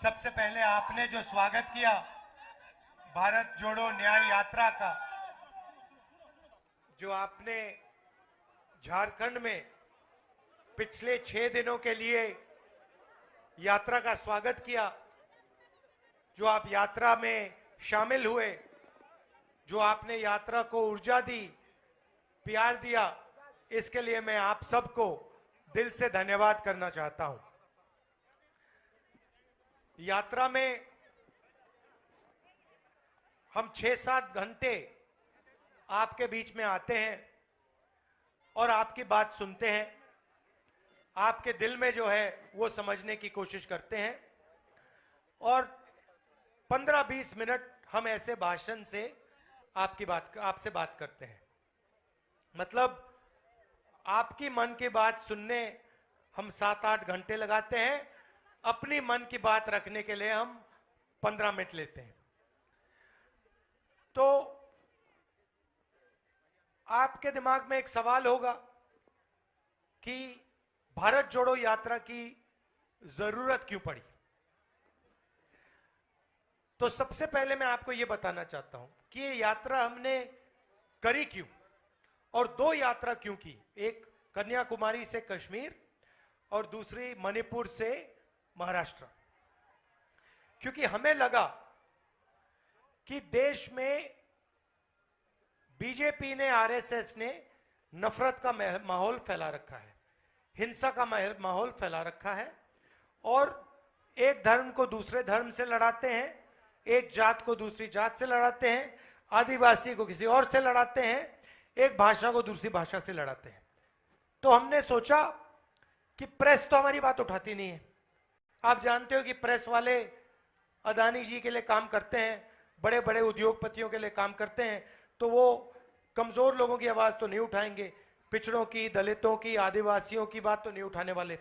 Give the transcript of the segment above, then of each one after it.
सबसे पहले आपने जो स्वागत किया भारत जोड़ो न्याय यात्रा का, जो आपने झारखंड में पिछले 6 दिनों के लिए यात्रा का स्वागत किया, जो आप यात्रा में शामिल हुए, जो आपने यात्रा को ऊर्जा दी, प्यार दिया, इसके लिए मैं आप सबको दिल से धन्यवाद करना चाहता हूं। यात्रा में हम 6-7 घंटे आपके बीच में आते हैं और आपकी बात सुनते हैं, आपके दिल में जो है वो समझने की कोशिश करते हैं और 15-20 मिनट हम ऐसे भाषण से आपसे बात करते हैं। मतलब आपकी मन की बात सुनने हम 7-8 घंटे लगाते हैं, अपनी मन की बात रखने के लिए हम 15 मिनट लेते हैं। तो आपके दिमाग में एक सवाल होगा कि भारत जोड़ो यात्रा की जरूरत क्यों पड़ी। तो सबसे पहले मैं आपको यह बताना चाहता हूं कि ये यात्रा हमने करी क्यों और 2 यात्रा क्यों की, एक कन्याकुमारी से कश्मीर और दूसरी मणिपुर से महाराष्ट्र। क्योंकि हमें लगा कि देश में बीजेपी ने, आरएसएस ने नफरत का माहौल फैला रखा है, हिंसा का माहौल फैला रखा है और एक धर्म को दूसरे धर्म से लड़ाते हैं, एक जात को दूसरी जात से लड़ाते हैं, आदिवासी को किसी और से लड़ाते हैं, एक भाषा को दूसरी भाषा से लड़ाते हैं। तो हमने सोचा कि प्रेस तो हमारी बात उठाती नहीं है। आप जानते हो कि प्रेस वाले अदानी जी के लिए काम करते हैं, बड़े बड़े उद्योगपतियों के लिए काम करते हैं, तो वो कमजोर लोगों की आवाज तो नहीं उठाएंगे, पिछड़ों की, दलितों की, आदिवासियों की बात तो नहीं उठाने वाले।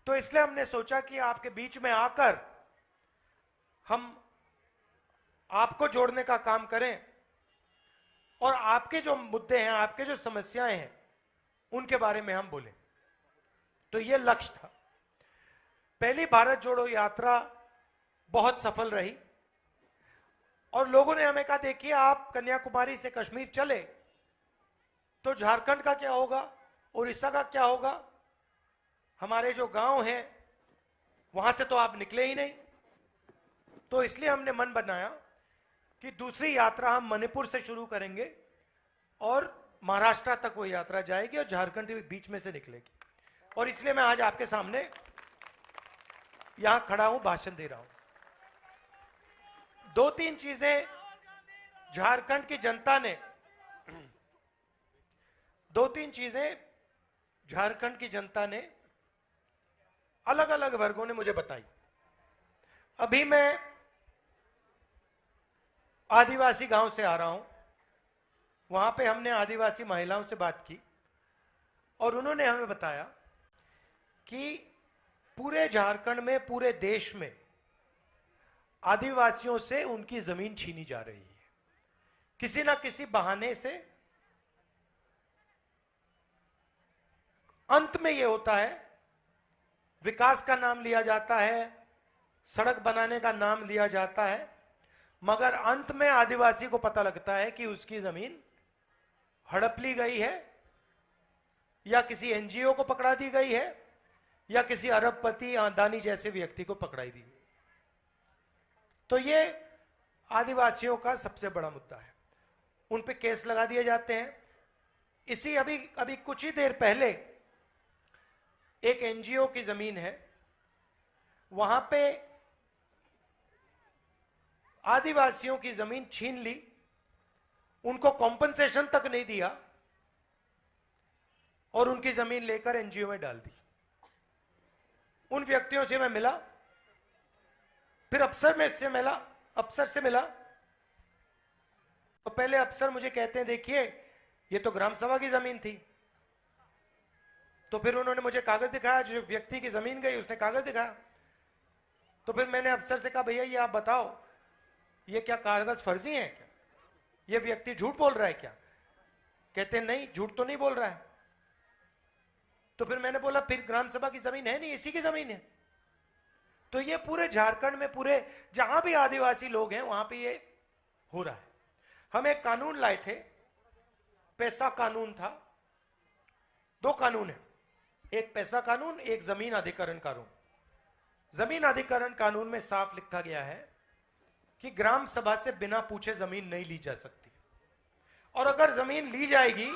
तो इसलिए हमने सोचा कि आपके बीच में आकर हम आपको जोड़ने का काम करें और आपके जो मुद्दे हैं, आपके जो समस्याएं हैं, उनके बारे में हम बोलें। तो यह लक्ष्य था। पहली भारत जोड़ो यात्रा बहुत सफल रही और लोगों ने हमें कहा, देखिए आप कन्याकुमारी से कश्मीर चले तो झारखंड का क्या होगा, उड़ीसा का क्या होगा, हमारे जो गांव हैं वहां से तो आप निकले ही नहीं। तो इसलिए हमने मन बनाया कि दूसरी यात्रा हम मणिपुर से शुरू करेंगे और महाराष्ट्र तक वो यात्रा जाएगी और झारखंड के बीच में से निकलेगी। और इसलिए मैं आज आपके सामने यहां खड़ा हूं, भाषण दे रहा हूं। 2-3 चीजें झारखंड की जनता ने, 2-3 चीजें झारखंड की जनता ने, अलग अलग वर्गों ने मुझे बताई। अभी मैं आदिवासी गांव से आ रहा हूं, वहां पे हमने आदिवासी महिलाओं से बात की और उन्होंने हमें बताया कि पूरे झारखंड में, पूरे देश में आदिवासियों से उनकी जमीन छीनी जा रही है, किसी ना किसी बहाने से। अंत में यह होता है, विकास का नाम लिया जाता है, सड़क बनाने का नाम लिया जाता है, मगर अंत में आदिवासी को पता लगता है कि उसकी जमीन हड़प ली गई है या किसी एनजीओ को पकड़ा दी गई है या किसी अरबपति, अदानी जैसे व्यक्ति को पकड़ाई दी गई। तो ये आदिवासियों का सबसे बड़ा मुद्दा है, उन पे केस लगा दिए जाते हैं। इसी अभी कुछ ही देर पहले एक एनजीओ की जमीन है, वहां पे आदिवासियों की जमीन छीन ली, उनको कॉम्पनसेशन तक नहीं दिया और उनकी जमीन लेकर एनजीओ में डाल दी। उन व्यक्तियों से मैं मिला, फिर अफसर से मिला तो पहले अफसर मुझे कहते हैं, देखिए ये तो ग्राम सभा की जमीन थी। तो फिर उन्होंने मुझे कागज दिखाया, जो व्यक्ति की जमीन गई उसने कागज दिखाया। तो फिर मैंने अफसर से कहा, भैया ये आप बताओ, ये क्या कागज फर्जी है क्या, ये व्यक्ति झूठ बोल रहा है क्या? कहते हैं नहीं, झूठ तो नहीं बोल रहा है। तो फिर मैंने बोला, फिर ग्राम सभा की जमीन है नहीं, इसी की जमीन है। तो ये पूरे झारखंड में, पूरे जहां भी आदिवासी लोग हैं वहां पे ये हो रहा है। हम एक कानून लाए थे, पैसा कानून था। 2 कानून है, एक पैसा कानून, एक जमीन अधिग्रहण कानून। जमीन अधिग्रहण कानून में साफ लिखा गया है कि ग्राम सभा से बिना पूछे जमीन नहीं ली जा सकती, और अगर जमीन ली जाएगी,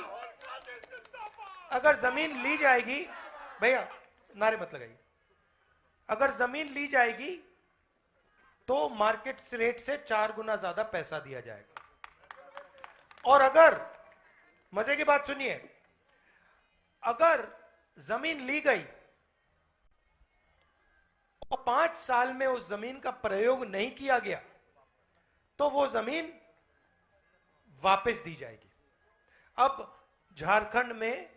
भैया नारे मत लगाइए, अगर जमीन ली जाएगी तो मार्केट रेट से 4 गुना ज्यादा पैसा दिया जाएगा। और अगर, मजे की बात सुनिए, अगर जमीन ली गई और 5 साल में उस जमीन का प्रयोग नहीं किया गया तो वो जमीन वापस दी जाएगी। अब झारखंड में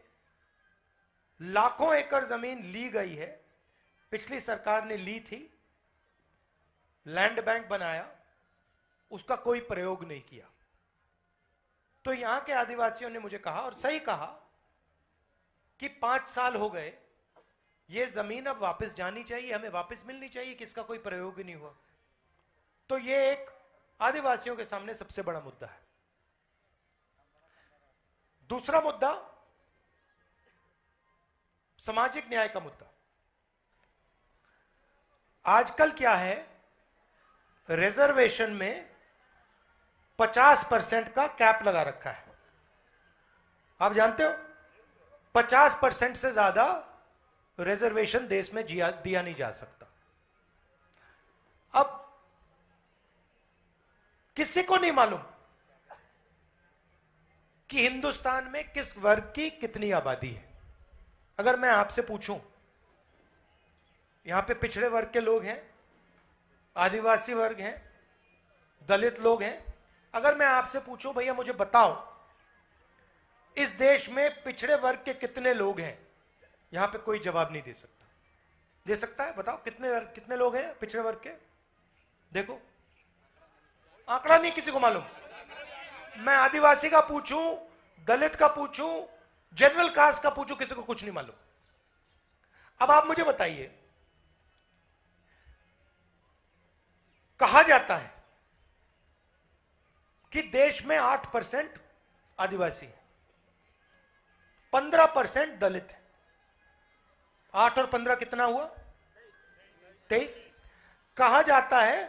लाखों एकड़ जमीन ली गई है, पिछली सरकार ने ली थी, लैंड बैंक बनाया, उसका कोई प्रयोग नहीं किया। तो यहां के आदिवासियों ने मुझे कहा, और सही कहा, कि 5 साल हो गए, ये जमीन अब वापस जानी चाहिए, हमें वापस मिलनी चाहिए, कि इसका कोई प्रयोग ही नहीं हुआ। तो ये एक आदिवासियों के सामने सबसे बड़ा मुद्दा है। दूसरा मुद्दा सामाजिक न्याय का मुद्दा। आजकल क्या है, रिजर्वेशन में 50% का कैप लगा रखा है। आप जानते हो 50% से ज्यादा रिजर्वेशन देश में दिया नहीं जा सकता। अब किसी को नहीं मालूम कि हिंदुस्तान में किस वर्ग की कितनी आबादी है। अगर मैं आपसे पूछूं, यहां पे पिछड़े वर्ग के लोग हैं, आदिवासी वर्ग हैं, दलित लोग हैं, अगर मैं आपसे पूछूं भैया मुझे बताओ इस देश में पिछड़े वर्ग के कितने लोग हैं, यहां पे कोई जवाब नहीं दे सकता। दे सकता है? बताओ कितने लोग हैं पिछड़े वर्ग के? देखो, आंकड़ा नहीं किसी को मालूम। मैं आदिवासी का पूछूं, दलित का पूछूं, जनरल कास्ट का पूछूं, किसी को कुछ नहीं मालूम। अब आप मुझे बताइए, कहा जाता है कि देश में 8% आदिवासी है, 15% दलित है। 8 और 15 कितना हुआ? 23। कहा जाता है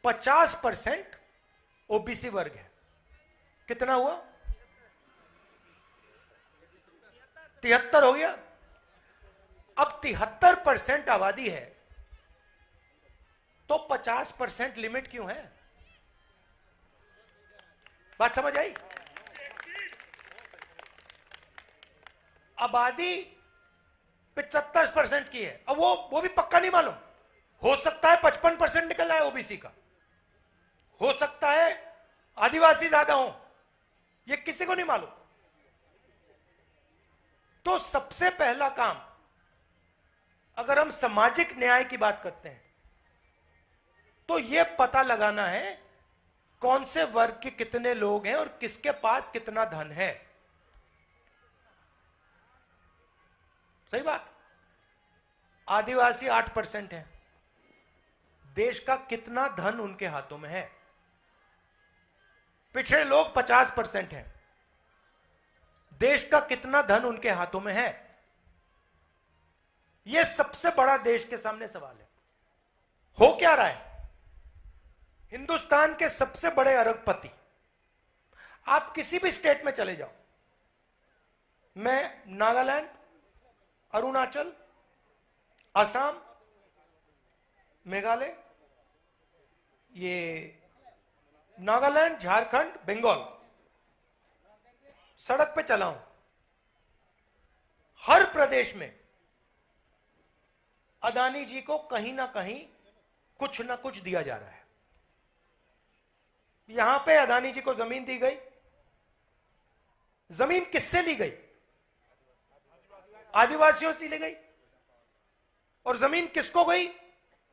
50% ओबीसी वर्ग है, कितना हुआ? 73 हो गया। अब 73% आबादी है तो 50% लिमिट क्यों है? बात समझ आई? आबादी 75% की है। अब वो भी पक्का नहीं मालूम, हो सकता है 55% निकल आए ओबीसी का, हो सकता है आदिवासी ज्यादा हो, ये किसी को नहीं मालूम। तो सबसे पहला काम, अगर हम सामाजिक न्याय की बात करते हैं तो यह पता लगाना है कौन से वर्ग के कितने लोग हैं और किसके पास कितना धन है। सही बात। आदिवासी 8% है, देश का कितना धन उनके हाथों में है? पिछड़े लोग 50% हैं, देश का कितना धन उनके हाथों में है? यह सबसे बड़ा देश के सामने सवाल है। हो क्या रहा है? हिंदुस्तान के सबसे बड़े अरबपति, आप किसी भी स्टेट में चले जाओ, मैं नागालैंड, अरुणाचल, असम, मेघालय, ये नागालैंड, झारखंड, बंगाल, सड़क पे चला हूं, हर प्रदेश में अदानी जी को कहीं ना कहीं कुछ ना कुछ दिया जा रहा है। यहां पे अदानी जी को जमीन दी गई, जमीन किससे ली गई? आदिवासियों से ली गई। और जमीन किसको गई?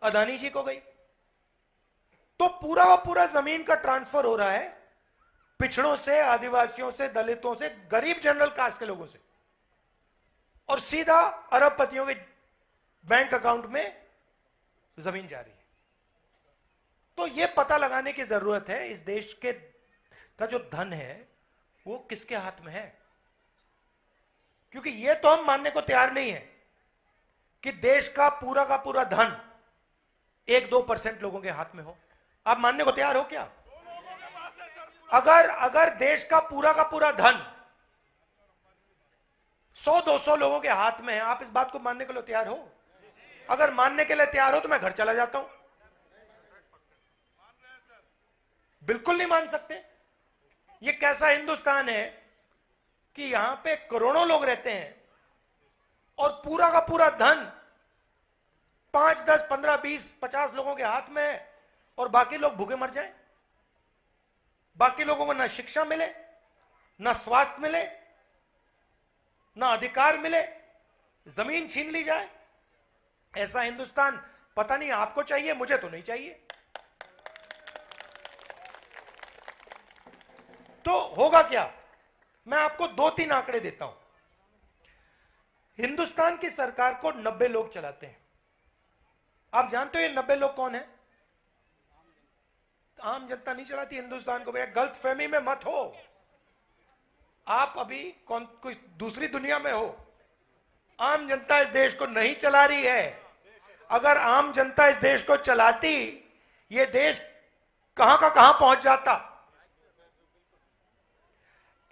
अदानी जी को गई। तो पूरा का पूरा जमीन का ट्रांसफर हो रहा है पिछड़ों से, आदिवासियों से, दलितों से, गरीब जनरल कास्ट के लोगों से, और सीधा अरबपतियों के बैंक अकाउंट में जमीन जा रही है। तो यह पता लगाने की जरूरत है इस देश के का जो धन है वो किसके हाथ में है, क्योंकि यह तो हम मानने को तैयार नहीं है कि देश का पूरा धन 1-2% लोगों के हाथ में हो। आप मानने को तैयार हो क्या? अगर देश का पूरा धन 100-200 लोगों के हाथ में है, आप इस बात को मानने के लिए तैयार हो? अगर मानने के लिए तैयार हो तो मैं घर चला जाता हूं। बिल्कुल नहीं मान सकते। ये कैसा हिंदुस्तान है कि यहां पे करोड़ों लोग रहते हैं और पूरा का पूरा धन 5, 10, 15, 20, 50 लोगों के हाथ में है और बाकी लोग भूखे मर जाएं। बाकी लोगों को ना शिक्षा मिले, ना स्वास्थ्य मिले, ना अधिकार मिले, जमीन छीन ली जाए। ऐसा हिंदुस्तान पता नहीं आपको चाहिए, मुझे तो नहीं चाहिए। तो होगा क्या? मैं आपको 2-3 आंकड़े देता हूं। हिंदुस्तान की सरकार को 90 लोग चलाते हैं। आप जानते हो ये 90 लोग कौन है? आम जनता नहीं चलाती हिंदुस्तान को। भैया गलतफहमी में मत हो, आप अभी कोई दूसरी दुनिया में हो। आम जनता इस देश को नहीं चला रही है। अगर आम जनता इस देश को चलाती, ये देश कहां का कहां पहुंच जाता।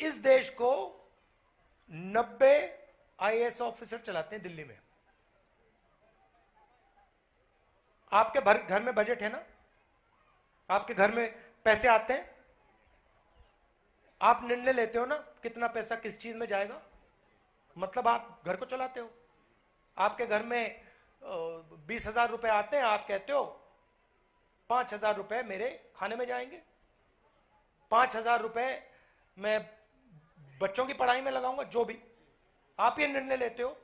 इस देश को 90 आईएएस ऑफिसर चलाते हैं दिल्ली में। आपके घर में बजट है ना? आपके घर में पैसे आते हैं, आप निर्णय लेते हो ना कितना पैसा किस चीज में जाएगा, मतलब आप घर को चलाते हो। आपके घर में 20,000 रुपए आते हैं, आप कहते हो 5,000 रुपए मेरे खाने में जाएंगे, 5,000 रुपए मैं बच्चों की पढ़ाई में लगाऊंगा। जो भी आप ये निर्णय लेते हो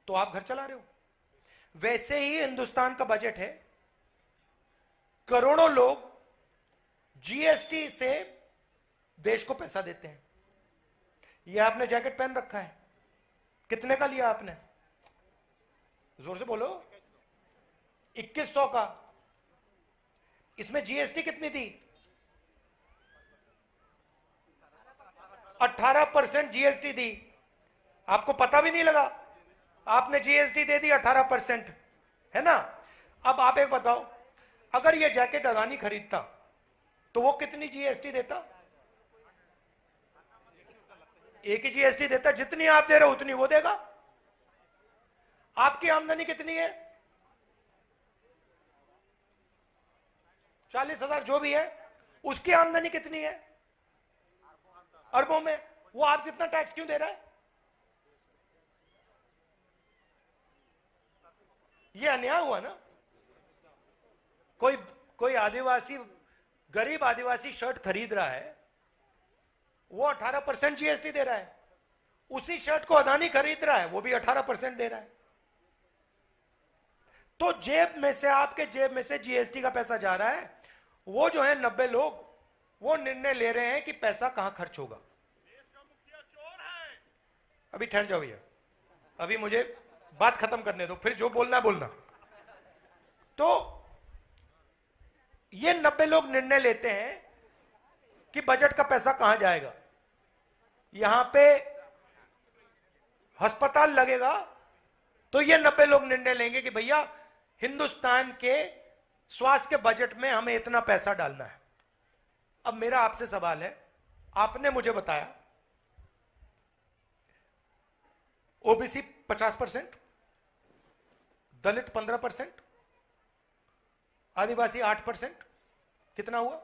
तो आप घर चला रहे हो। वैसे ही हिंदुस्तान का बजट है। करोड़ों लोग जीएसटी से देश को पैसा देते हैं। ये आपने जैकेट पहन रखा है, कितने का लिया आपने? जोर से बोलो। 2100 का। इसमें जीएसटी कितनी थी? 18% जीएसटी दी। आपको पता भी नहीं लगा, आपने जीएसटी दे दी 18%, है ना? अब आप एक बताओ, अगर ये जैकेट अदानी खरीदता तो वो कितनी जीएसटी देता? एक ही जीएसटी देता। जितनी आप दे रहे हो उतनी वो देगा। आपकी आमदनी कितनी है? 40,000 जो भी है, उसकी आमदनी कितनी है? अरबों में। वो आप जितना टैक्स क्यों दे रहा है? ये अन्याय हुआ ना। कोई आदिवासी, गरीब आदिवासी शर्ट खरीद रहा है, वो 18% जीएसटी दे रहा है। उसी शर्ट को अदानी खरीद रहा है, वो भी 18% दे रहा है। तो जेब में से, आपके जेब में से जीएसटी का पैसा जा रहा है। वो जो है 90 लोग, वो निर्णय ले रहे हैं कि पैसा कहां खर्च होगा। अभी ठहर जाओ भैया, अभी मुझे बात खत्म करने दो, फिर जो बोलना बोलना। तो ये 90 लोग निर्णय लेते हैं कि बजट का पैसा कहां जाएगा। यहां पे अस्पताल लगेगा तो ये 90 लोग निर्णय लेंगे कि भैया हिंदुस्तान के स्वास्थ्य के बजट में हमें इतना पैसा डालना है। अब मेरा आपसे सवाल है, आपने मुझे बताया ओबीसी 50%, दलित 15%, आदिवासी 8%, कितना हुआ?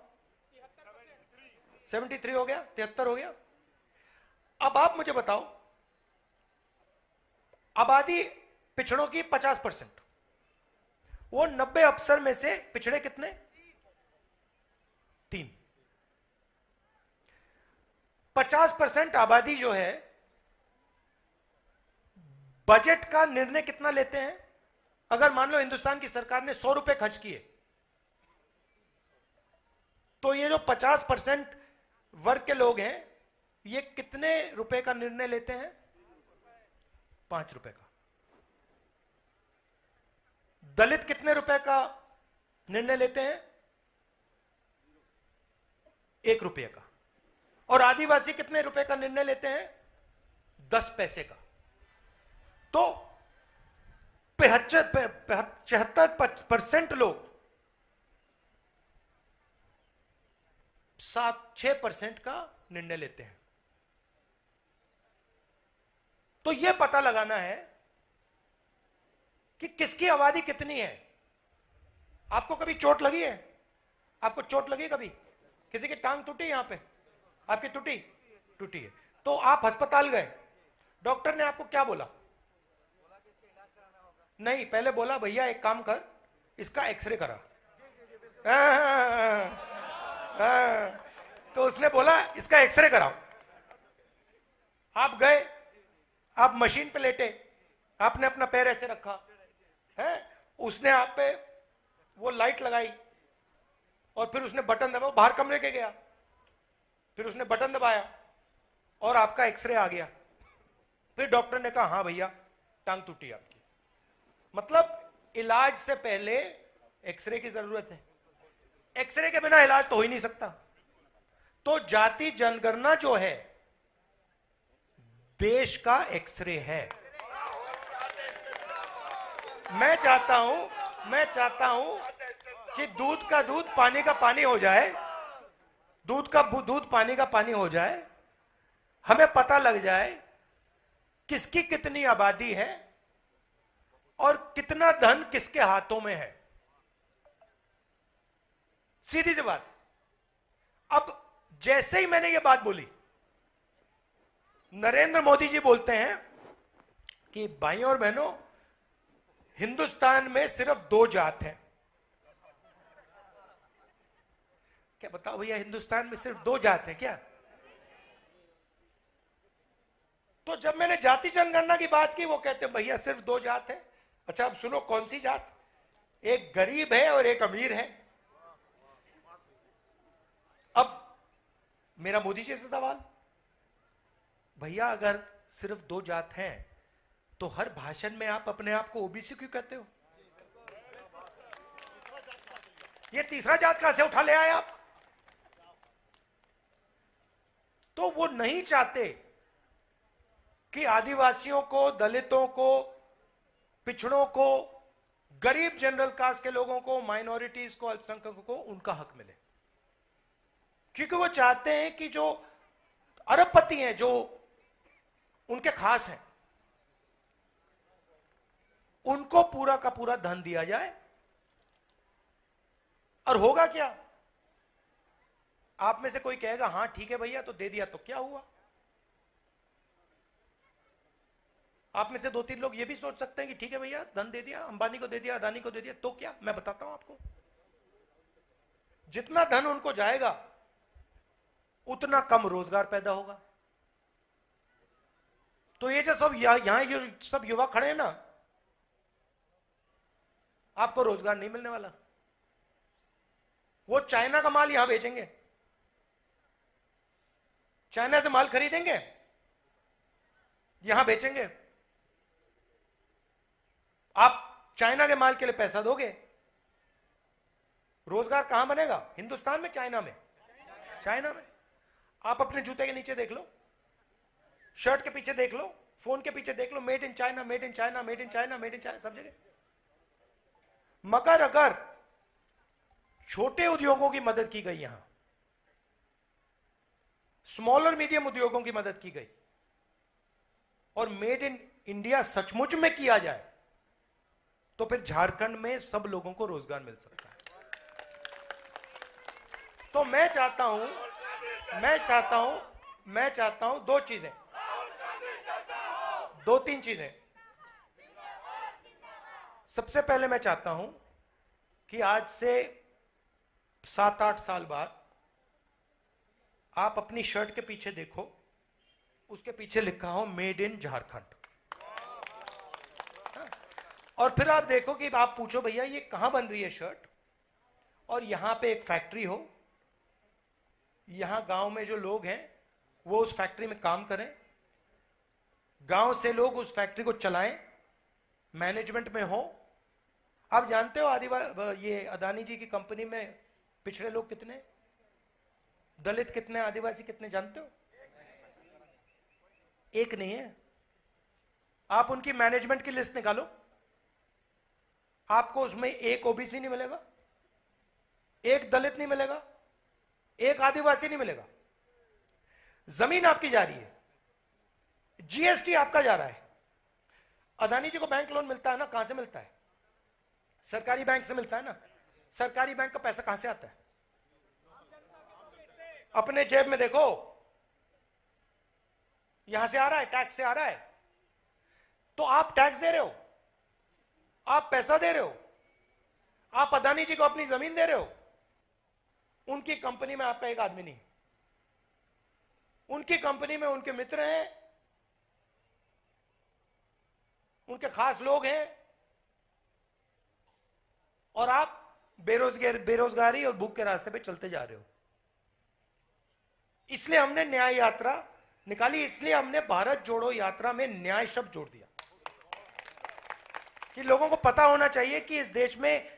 73 हो गया, 73 हो गया। अब आप मुझे बताओ, आबादी पिछड़ों की 50%, वो 90 अफसर में से पिछड़े कितने? 3। 50% आबादी जो है, बजट का निर्णय कितना लेते हैं? अगर मान लो हिंदुस्तान की सरकार ने 100 रुपए खर्च किए, तो ये जो 50% वर्ग के लोग हैं, ये कितने रुपए का निर्णय लेते हैं? 5 रुपए का। दलित कितने रुपए का निर्णय लेते हैं? 1 रुपये का। और आदिवासी कितने रुपए का निर्णय लेते हैं? 10 पैसे का। तो 75% लोग 7-6% का निर्णय लेते हैं। तो यह पता लगाना है कि किसकी आबादी कितनी है। आपको कभी चोट लगी है? आपको चोट लगी कभी? किसी की टांग टूटी? यहां पे आपकी टूटी है, तो आप अस्पताल गए, डॉक्टर ने आपको क्या बोला? नहीं, पहले बोला भैया एक काम कर, इसका एक्सरे करा। तो उसने बोला इसका एक्सरे कराओ। आप गए, आप मशीन पे लेटे, आपने अपना पैर ऐसे रखा है, उसने आप पे वो लाइट लगाई और फिर उसने बटन दबाया, बाहर कमरे के गया, फिर उसने बटन दबाया और आपका एक्सरे आ गया। फिर डॉक्टर ने कहा हाँ भैया टांग टूटी आपकी। मतलब इलाज से पहले एक्सरे की जरूरत है। एक्सरे के बिना इलाज तो हो ही नहीं सकता। तो जाति जनगणना जो है देश का एक्सरे है। मैं चाहता हूं कि दूध का दूध पानी का पानी हो जाए, दूध का दूध पानी का पानी हो जाए, हमें पता लग जाए किसकी कितनी आबादी है और कितना धन किसके हाथों में है। सीधी सी बात। अब जैसे ही मैंने ये बात बोली, नरेंद्र मोदी जी बोलते हैं कि भाइयों और बहनों, हिंदुस्तान में सिर्फ 2 जात हैं। क्या बताओ भैया, हिंदुस्तान में सिर्फ 2 जात हैं क्या? तो जब मैंने जाति जनगणना की बात की, वो कहते हैं भैया सिर्फ 2 जात है। अच्छा अब सुनो कौन सी जात? एक गरीब है और एक अमीर है। अब मेरा मोदी जी से सवाल, भैया अगर सिर्फ 2 जात हैं तो हर भाषण में आप अपने आप को ओबीसी क्यों कहते हो? ये तीसरा जात कहां से उठा ले आए आप? तो वो नहीं चाहते कि आदिवासियों को, दलितों को, पिछड़ों को, गरीब जनरल कास्ट के लोगों को, माइनॉरिटीज को, अल्पसंख्यकों को उनका हक मिले। क्योंकि वो चाहते हैं कि जो अरबपति हैं, जो उनके खास हैं, उनको पूरा का पूरा धन दिया जाए। और होगा क्या? आप में से कोई कहेगा हां ठीक है भैया, तो दे दिया तो क्या हुआ? आप में से 2-3 लोग ये भी सोच सकते हैं कि ठीक है भैया धन दे दिया, अंबानी को दे दिया, अदानी को दे दिया, तो क्या? मैं बताता हूं आपको, जितना धन उनको जाएगा उतना कम रोजगार पैदा होगा। तो ये जो सब यहां जो सब युवा खड़े हैं ना, आपको रोजगार नहीं मिलने वाला। वो चाइना का माल यहां बेचेंगे, चाइना से माल खरीदेंगे, यहां बेचेंगे। आप चाइना के माल के लिए पैसा दोगे, रोजगार कहां बनेगा? हिंदुस्तान में, चाइना में? चाइना में। आप अपने जूते के नीचे देख लो, शर्ट के पीछे देख लो, फोन के पीछे देख लो, made in China, made in China, made in China, made in China, सब जगह। मगर अगर छोटे उद्योगों की मदद की गई, यहां स्मॉल और मीडियम उद्योगों की मदद की गई और मेड इन इंडिया सचमुच में किया जाए, तो फिर झारखंड में सब लोगों को रोजगार मिल सकता है। तो मैं चाहता हूं 2 चीजें, 2-3 चीजें। सबसे पहले मैं चाहता हूं कि आज से 7-8 साल बाद आप अपनी शर्ट के पीछे देखो, उसके पीछे लिखा हो मेड इन झारखंड। और फिर आप देखो कि आप पूछो भैया ये कहां बन रही है शर्ट, और यहां पे एक फैक्ट्री हो, यहां गांव में जो लोग हैं वो उस फैक्ट्री में काम करें, गांव से लोग उस फैक्ट्री को चलाएं, मैनेजमेंट में हो। आप जानते हो आदिवासी, ये अदानी जी की कंपनी में पिछड़े लोग कितने, दलित कितने, आदिवासी कितने, जानते हो? एक नहीं है। आप उनकी मैनेजमेंट की लिस्ट निकालो, आपको उसमें एक ओबीसी नहीं मिलेगा, एक दलित नहीं मिलेगा, एक आदिवासी नहीं मिलेगा। जमीन आपकी जा रही है, जीएसटी आपका जा रहा है। अदानी जी को बैंक लोन मिलता है ना, कहां से मिलता है? सरकारी बैंक से मिलता है ना। सरकारी बैंक का पैसा कहां से आता है? अपने जेब में देखो, यहां से आ रहा है, टैक्स से आ रहा है। तो आप टैक्स दे रहे हो, आप पैसा दे रहे हो, आप अदानी जी को अपनी जमीन दे रहे हो। उनकी कंपनी में आपका एक आदमी नहीं, उनकी कंपनी में उनके मित्र हैं, उनके खास लोग हैं, और आप बेरोजगारी और भूख के रास्ते पे चलते जा रहे हो। इसलिए हमने न्याय यात्रा निकाली, इसलिए हमने भारत जोड़ो यात्रा में न्याय शब्द जोड़ दिया कि लोगों को पता होना चाहिए कि इस देश में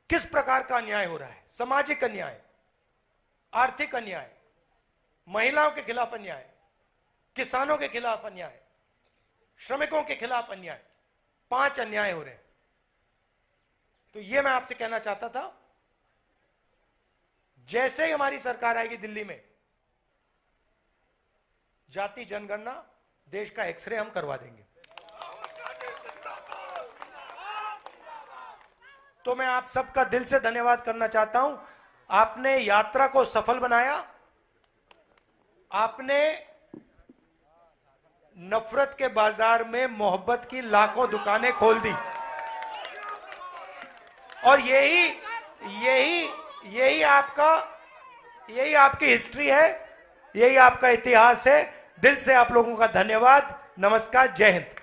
किस प्रकार का अन्याय हो रहा है। सामाजिक अन्याय, आर्थिक अन्याय, महिलाओं के खिलाफ अन्याय, किसानों के खिलाफ अन्याय, श्रमिकों के खिलाफ अन्याय, 5 अन्याय हो रहे हैं। तो यह मैं आपसे कहना चाहता था, जैसे ही हमारी सरकार आएगी दिल्ली में, जाति जनगणना देश का एक्सरे हम करवा देंगे। तो मैं आप सबका दिल से धन्यवाद करना चाहता हूं। आपने यात्रा को सफल बनाया, आपने नफरत के बाजार में मोहब्बत की लाखों दुकानें खोल दी, और यही आपकी हिस्ट्री है, यही आपका इतिहास है। दिल से आप लोगों का धन्यवाद। नमस्कार, जय हिंद।